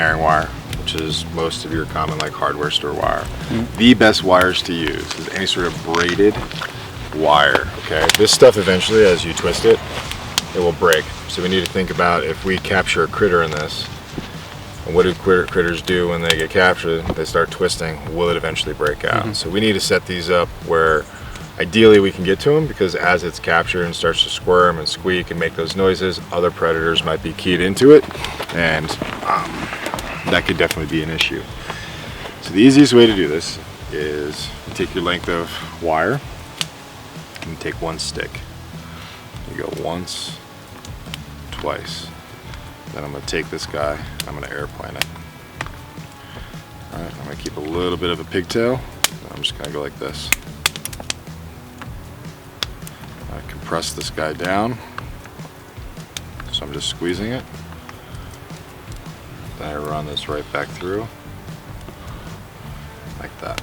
snaring wire, which is most of your common like hardware store wire. The best wires to use is any sort of braided wire, okay? This stuff eventually, as you twist it, it will break. So we need to think about if we capture a critter in this, and what do critters do when they get captured? They start twisting. Will it eventually break out? So we need to set these up where ideally we can get to them, because as it's captured and starts to squirm and squeak and make those noises, other predators might be keyed into it, and that could definitely be an issue. So the easiest way to do this is you take your length of wire and take one stick. You go once, twice. Then I'm going to take this guy, I'm going to airplane it. Alright, I'm going to keep a little bit of a pigtail. I'm just going to go like this. I compress this guy down. So I'm just squeezing it. Then I run this right back through. Like that.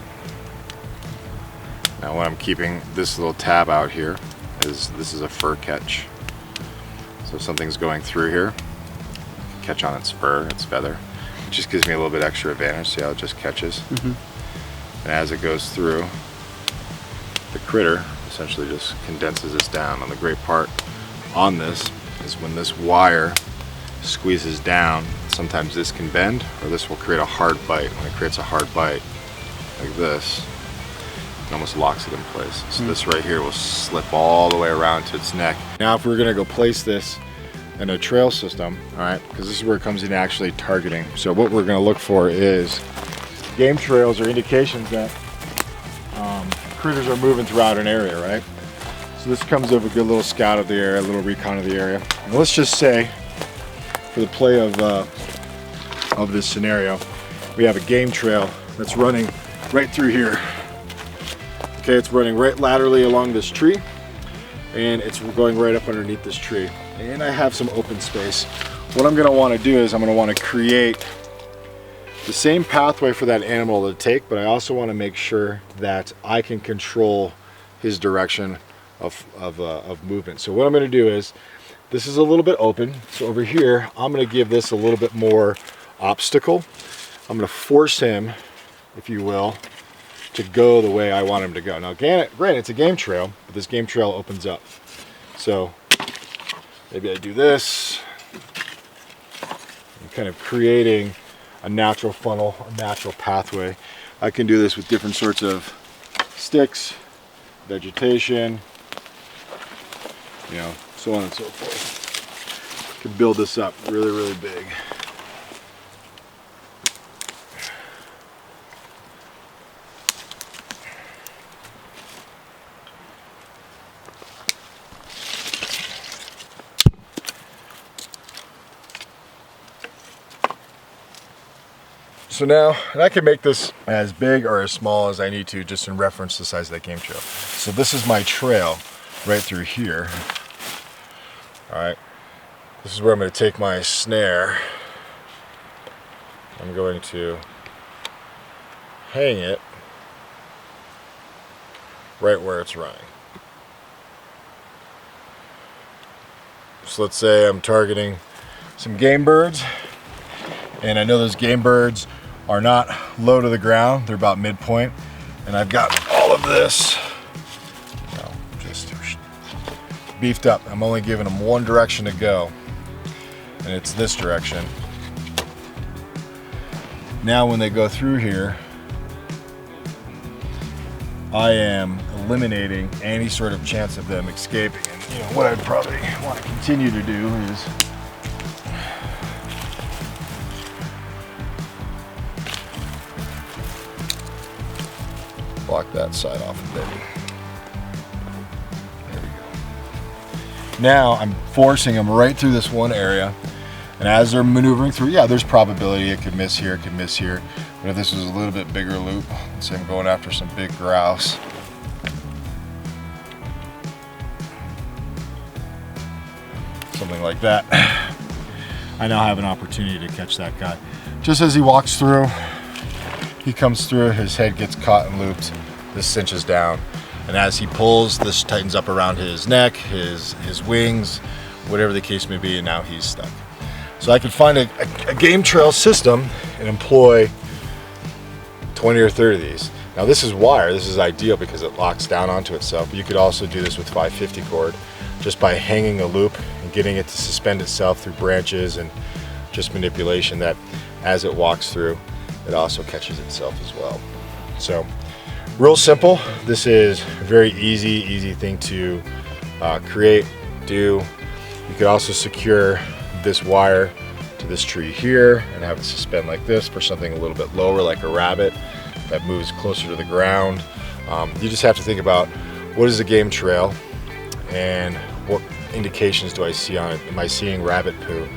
Now when I'm keeping this little tab out here, is this is a fur catch. So if something's going through here, catch on its fur, its feather. It just gives me a little bit extra advantage. See how it just catches? And as it goes through, the critter essentially just condenses this down. And the great part on this is when this wire squeezes down, sometimes this can bend, or this will create a hard bite. When it creates a hard bite like this, it almost locks it in place. So this right here will slip all the way around to its neck. Now if we're gonna go place this in a trail system, all right, because this is where it comes in actually targeting. So what we're going to look for is game trails or indications that critters are moving throughout an area, right? So this comes up a good little scout of the area, a little recon of the area. And let's just say, for the play of this scenario, we have a game trail that's running right through here. Okay, it's running right laterally along this tree, and it's going right up underneath this tree. And I have some open space. What I'm going to want to do is I'm going to want to create the same pathway for that animal to take, but I also want to make sure that I can control his direction of movement. So what I'm going to do is, this is a little bit open, so over here I'm going to give this a little bit more obstacle. I'm going to force him, if you will, to go the way I want him to go. Now granted, it's a game trail, but this game trail opens up. So maybe I do this. I'm kind of creating a natural funnel, a natural pathway. I can do this with different sorts of sticks, vegetation, you know, so on and so forth. I can build this up really, really big. So now, and I can make this as big or as small as I need to, just in reference to the size of that game trail. So this is my trail right through here. All right, this is where I'm going to take my snare. I'm going to hang it right where it's running. So let's say I'm targeting some game birds, and I know those game birds are not low to the ground, they're about midpoint, and I've got all of this, you know, just beefed up. I'm only giving them one direction to go, and it's this direction. Now when they go through here, I am eliminating any sort of chance of them escaping. And you know what I'd probably want to continue to do is block that side off a bit. There we go. Now I'm forcing them right through this one area, and as they're maneuvering through, yeah, there's probability it could miss here, it could miss here. But if this was a little bit bigger loop, let's say I'm going after some big grouse, something like that, I now have an opportunity to catch that guy. Just as he walks through, he comes through, his head gets caught and looped, this cinches down, and as he pulls, this tightens up around his neck, his wings, whatever the case may be, and now he's stuck. So So I could find a game trail system and employ 20 or 30 of these. Now this is wire, this is ideal because it locks down onto itself. But you could also do this with 550 cord just by hanging a loop and getting it to suspend itself through branches and just manipulation, that as it walks through, it also catches itself as well. So real simple. This is a very easy thing to create, do. You could also secure this wire to this tree here and have it suspend like this for something a little bit lower, like a rabbit that moves closer to the ground. You just have to think about what is a game trail and what indications do I see on it. Am I seeing rabbit poo?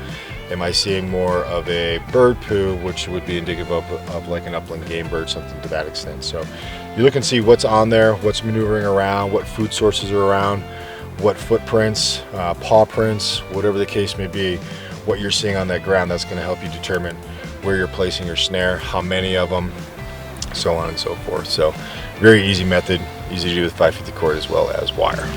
Am I seeing more of a bird poo, which would be indicative of like an upland game bird, something to that extent. So you look and see what's on there, what's maneuvering around, what food sources are around, what footprints, paw prints, whatever the case may be, what you're seeing on that ground. That's going to help you determine where you're placing your snare, how many of them, so on and so forth. So very easy method, easy to do with 550 cord as well as wire.